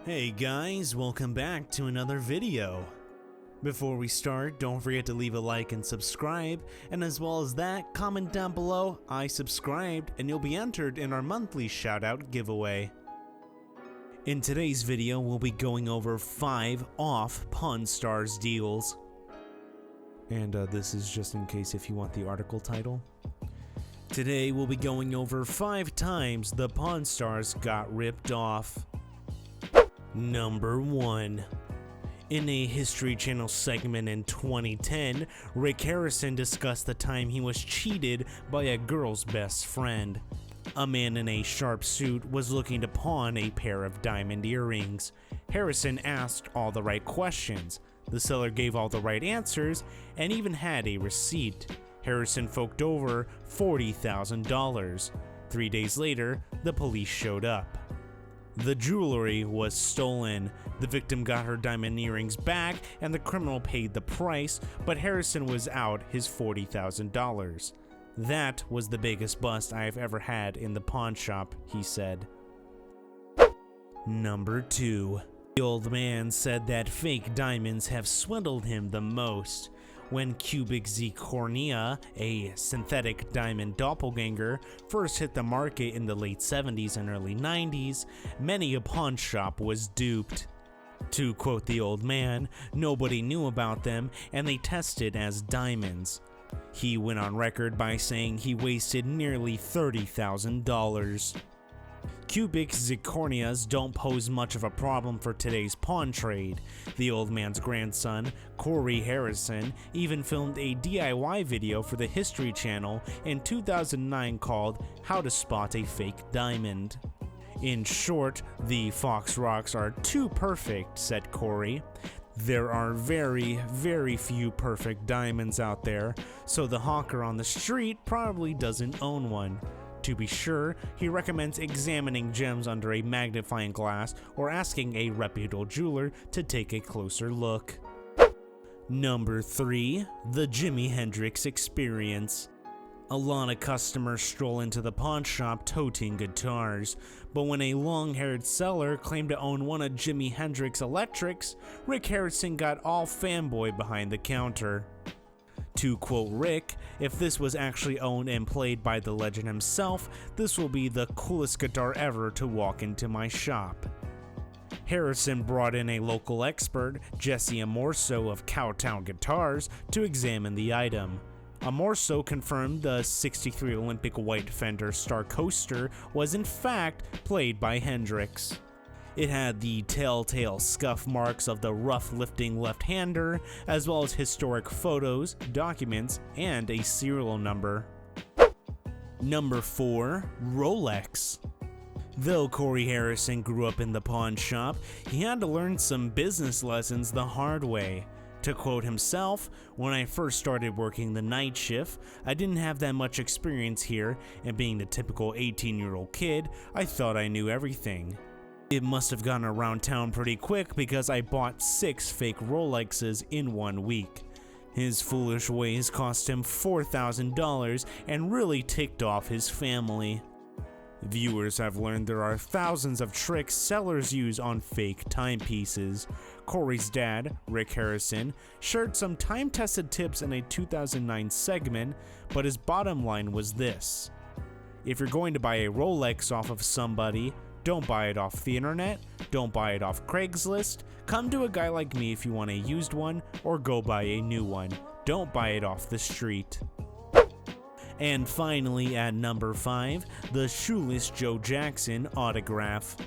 Hey guys, welcome back to another video. Before we start, don't forget to leave a like and subscribe, and as well as that, comment down below, I subscribed, and you'll be entered in our monthly shoutout giveaway. In today's video, we'll be going over 5 off Pawn Stars deals. And this is just in case if you want the article title. Today we'll be going over 5 times the Pawn Stars got ripped off. Number 1. In a History Channel segment in 2010, Rick Harrison discussed the time he was cheated by a girl's best friend. A man in a sharp suit was looking to pawn a pair of diamond earrings. Harrison asked all the right questions. The seller gave all the right answers and even had a receipt. Harrison forked over $40,000. 3 days later, the police showed up. The jewelry was stolen. The victim got her diamond earrings back and the criminal paid the price, but Harrison was out his $40,000. That was the biggest bust I have ever had in the pawn shop, he said. Number 2. The old man said that fake diamonds have swindled him the most. When Cubic Zirconia, a synthetic diamond doppelganger, first hit the market in the late 70s and early 90s, many a pawn shop was duped. To quote the old man, nobody knew about them and they tested as diamonds. He went on record by saying he wasted nearly $30,000. Cubic zirconias don't pose much of a problem for today's pawn trade. The old man's grandson, Corey Harrison, even filmed a DIY video for the History Channel in 2009 called How to Spot a Fake Diamond. In short, the Fox Rocks are too perfect, said Corey. There are very, very few perfect diamonds out there, so the hawker on the street probably doesn't own one. To be sure, he recommends examining gems under a magnifying glass or asking a reputable jeweler to take a closer look. Number 3. The Jimi Hendrix Experience. A lot of customers stroll into the pawn shop toting guitars, but when a long-haired seller claimed to own one of Jimi Hendrix Electrics, Rick Harrison got all fanboy behind the counter. To quote Rick, if this was actually owned and played by the legend himself, this will be the coolest guitar ever to walk into my shop. Harrison brought in a local expert, Jesse Amorso of Cowtown Guitars, to examine the item. Amorso confirmed the '63 Olympic white Fender Star Coaster was in fact played by Hendrix. It had the telltale scuff marks of the rough lifting left-hander, as well as historic photos, documents, and a serial number. Number 4. Rolex. Though Corey Harrison grew up in the pawn shop, he had to learn some business lessons the hard way. To quote himself, "When I first started working the night shift, I didn't have that much experience here, and being the typical 18-year-old kid, I thought I knew everything. It must have gone around town pretty quick because I bought 6 fake Rolexes in 1 week. His foolish ways cost him $4,000 and really ticked off his family." Viewers have learned there are thousands of tricks sellers use on fake timepieces. Corey's dad, Rick Harrison, shared some time-tested tips in a 2009 segment, but his bottom line was this: if you're going to buy a Rolex off of somebody, don't buy it off the internet, don't buy it off Craigslist, come to a guy like me if you want a used one, or go buy a new one. Don't buy it off the street. And finally, at number 5, the Shoeless Joe Jackson autograph.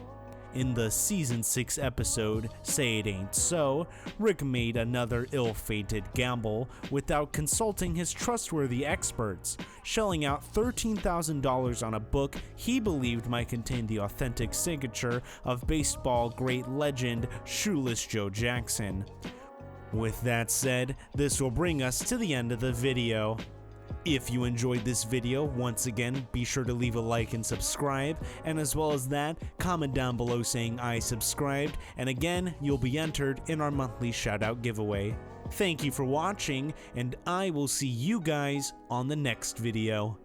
In the season 6 episode, Say It Ain't So, Rick made another ill-fated gamble without consulting his trustworthy experts, shelling out $13,000 on a book he believed might contain the authentic signature of baseball great legend Shoeless Joe Jackson. With that said, this will bring us to the end of the video. If you enjoyed this video, once again, be sure to leave a like and subscribe, and as well as that, comment down below saying I subscribed, and again, you'll be entered in our monthly shoutout giveaway. Thank you for watching, and I will see you guys on the next video.